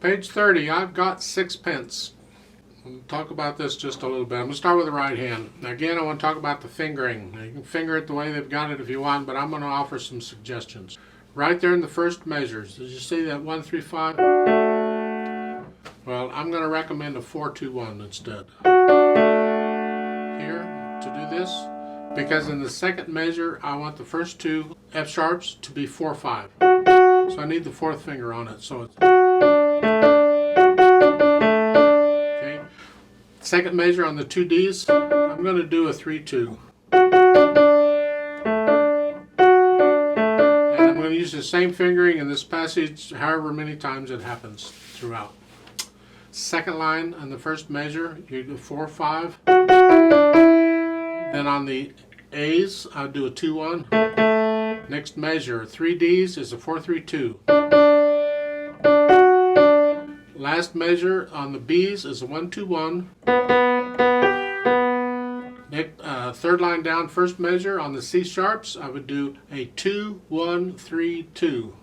Page 30, I've got sixpence. We'll talk about this just a little bit. I'm going to start with the right hand. Again, I want to talk about the fingering. Now, you can finger it the way they've got it if you want, but I'm going to offer some suggestions. Right there in the first measures, did you see that 1, 3, 5? Well, I'm going to recommend a 4, 2, 1 instead. Here, to do this, because in the second measure, I want the first two F sharps to be 4, 5. So I need the fourth finger on it. So it's okay. Second measure on the two Ds, I'm going to do a 3, 2. And I'm going to use the same fingering in this passage however many times it happens throughout. Second line on the first measure, you do 4, 5. Then on the A's, I'll do a 2, 1. Next measure, 3 D's is a 4, 3, 2. Last measure on the B's is a 1, 2, 1. Next, third line down, first measure on the C sharps, I would do a 2, 1, 3, 2.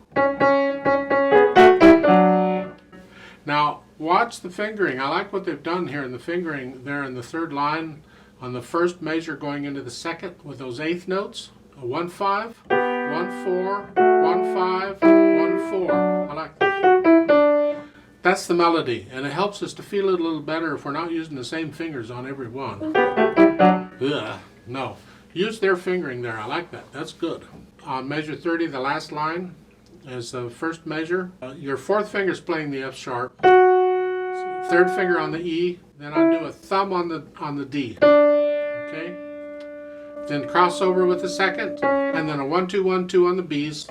Now, watch the fingering. I like what they've done here in the fingering there in the third line on the first measure going into the second with those eighth notes. A 1, 5, 1, 4, 1, 5, 1, 4. I like that. That's the melody, and it helps us to feel it a little better if we're not using the same fingers on every one. Ugh, no. Use their fingering there. I like that. That's good. On measure 30, the last line is the first measure. Your fourth finger is playing the F sharp. Third finger on the E. Then I do a thumb on the D. Okay? Then cross over with the second, and then a 1, 2, 1, 2 on the B's.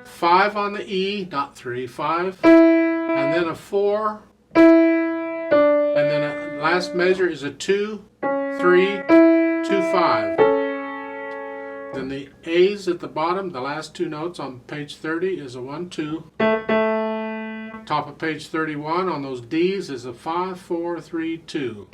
5 on the E, not 3, 5. And then a 4. And then a last measure is a 2, 3, 2, 5. Then the A's at the bottom, the last two notes on page 30 is a 1, 2. Top of page 31 on those D's is a 5, 4, 3, 2.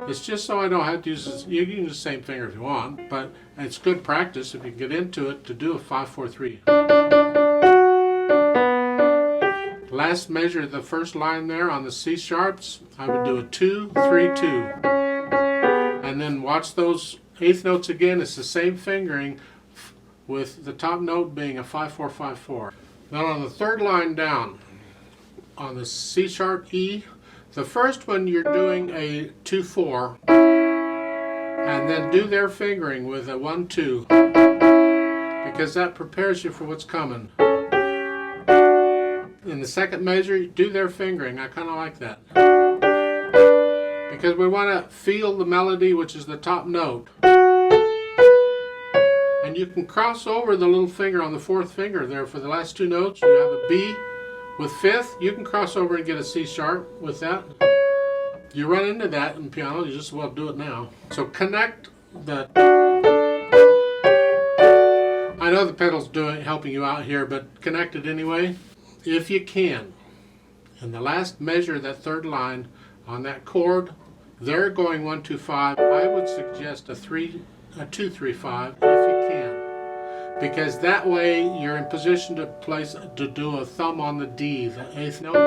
It's just so I don't have to use this. You can use the same finger if you want, but it's good practice if you get into it to do a 5, 4, 3. Last measure, the first line there on the C sharps, I would do a 2, 3, 2. And then watch those eighth notes again. It's the same fingering with the top note being a 5, 4, 5, 4. Now on the third line down, on the C sharp E, the first one you're doing a 2, 4, and then do their fingering with a 1, 2, because that prepares you for what's coming. In the second measure, do their fingering. I kind of like that. Because we want to feel the melody, which is the top note. And you can cross over the little finger on the fourth finger there for the last two notes. You have a B with fifth. You can cross over and get a C sharp with that. You run into that in piano, you just as well do it now. So connect the... I know the pedal's helping you out here, but connect it anyway, if you can. In the last measure, that third line on that chord, they're going 1, 2, 5. I would suggest a 2, 3, 5 if you can, because that way you're in position to do a thumb on the D, the eighth note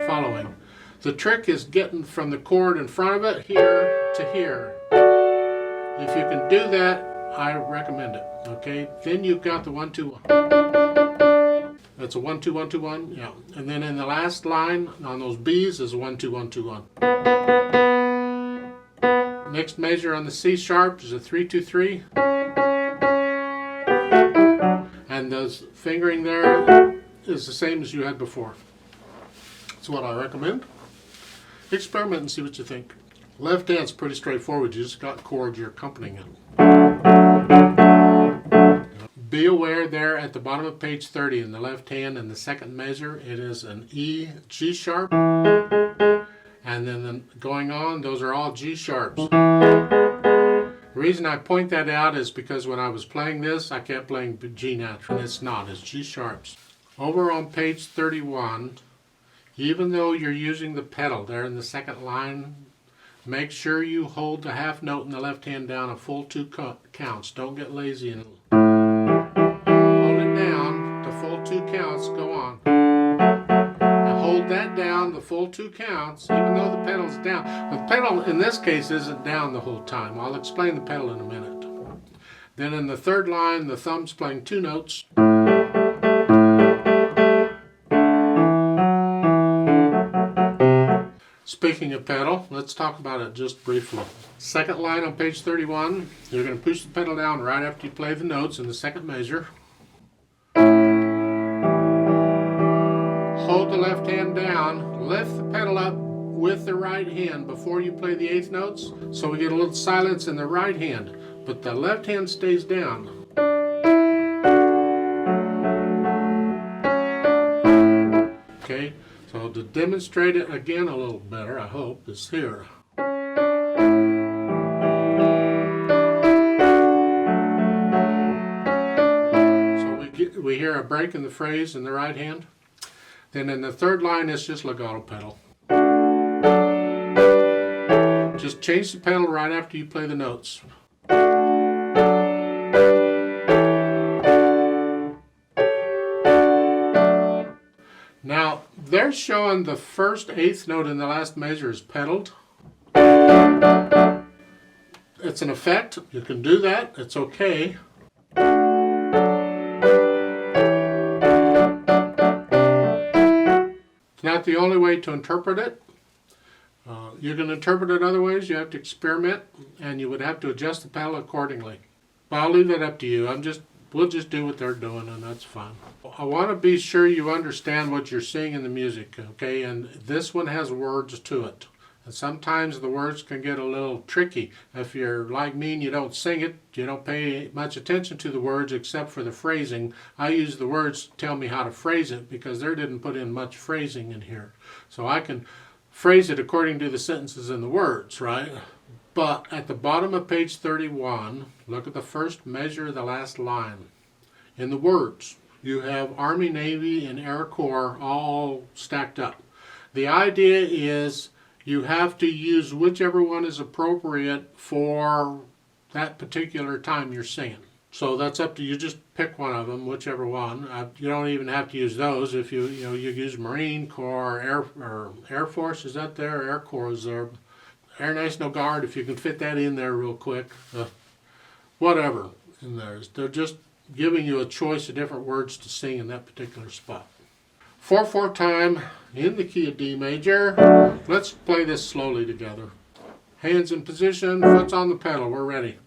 following. The trick is getting from the chord in front of it here to here. If you can do that, I recommend it. Okay, then you've got the 1, 2, 1. That's a 1, 2, 1, 2, 1. Yeah, and then in the last line on those B's is 1, 2, 1, 2, 1. Next measure on the C sharp is a 3, 2, 3. And the fingering there is the same as you had before. That's what I recommend. Experiment and see what you think. Left hand's pretty straightforward. You just got chords you're accompanying it. Be aware there at the bottom of page 30 in the left hand in the second measure, it is an E, G sharp. And then going on, those are all G sharps. The reason I point that out is because when I was playing this, I kept playing G natural, and it's not, it's G sharps. Over on page 31, even though you're using the pedal there in the second line, make sure you hold the half note in the left hand down a full 2 counts. Don't get lazy and hold it down to full 2 counts. Go on. full 2 counts, even though the pedal's down. The pedal in this case isn't down the whole time. I'll explain the pedal in a minute. Then in the third line, the thumb's playing 2 notes. Speaking of pedal, let's talk about it just briefly. Second line on page 31, you're going to push the pedal down right after you play the notes in the second measure. Hold the left hand down, lift the pedal up with the right hand before you play the 8th notes, so we get a little silence in the right hand, but the left hand stays down. Okay, so to demonstrate it again a little better, I hope, is here. So we hear a break in the phrase in the right hand. Then in the third line, it's just legato pedal. Just change the pedal right after you play the notes. Now, they're showing the first 8th note in the last measure is pedaled. It's an effect. You can do that. It's okay. It's not the only way to interpret it. You can interpret it other ways. You have to experiment, and you would have to adjust the pedal accordingly. But I'll leave that up to you. We'll just do what they're doing, and that's fine. I want to be sure you understand what you're seeing in the music, okay? And this one has words to it. And sometimes the words can get a little tricky. If you're like me and you don't sing it, you don't pay much attention to the words except for the phrasing. I use the words to tell me how to phrase it because they didn't put in much phrasing in here. So I can phrase it according to the sentences and the words, right? But at the bottom of page 31, look at the first measure of the last line. In the words, you have Army, Navy, and Air Corps all stacked up. The idea is you have to use whichever one is appropriate for that particular time you're singing. So that's up to you. Just pick one of them, whichever one. You don't even have to use those. If you use Marine Corps, Air Force is that there, Air Corps is there. Air National Guard, if you can fit that in there real quick. Whatever in there. They're just giving you a choice of different words to sing in that particular spot. 4/4 time in the key of D major. Let's play this slowly together. Hands in position, foot's on the pedal. We're ready.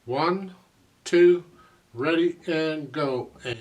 1, 2, ready and go. And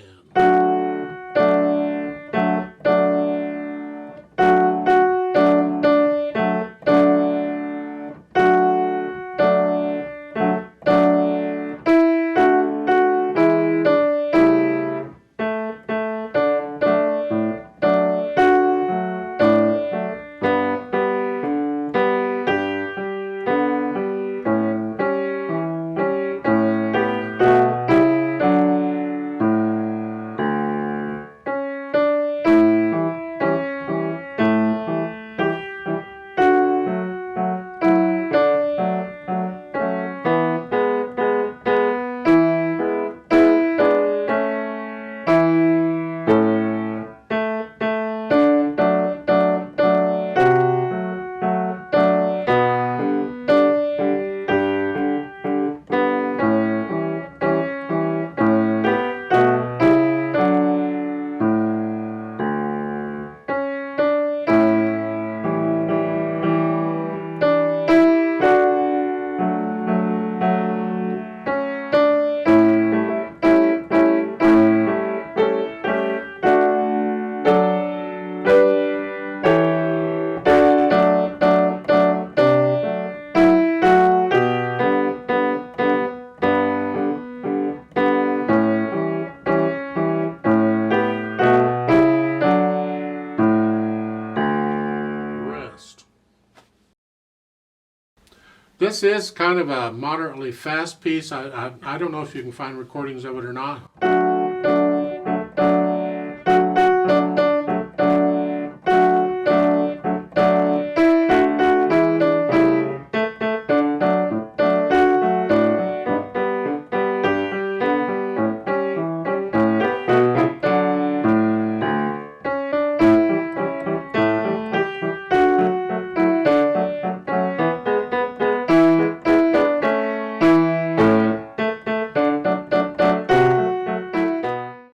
this is kind of a moderately fast piece. I don't know if you can find recordings of it or not.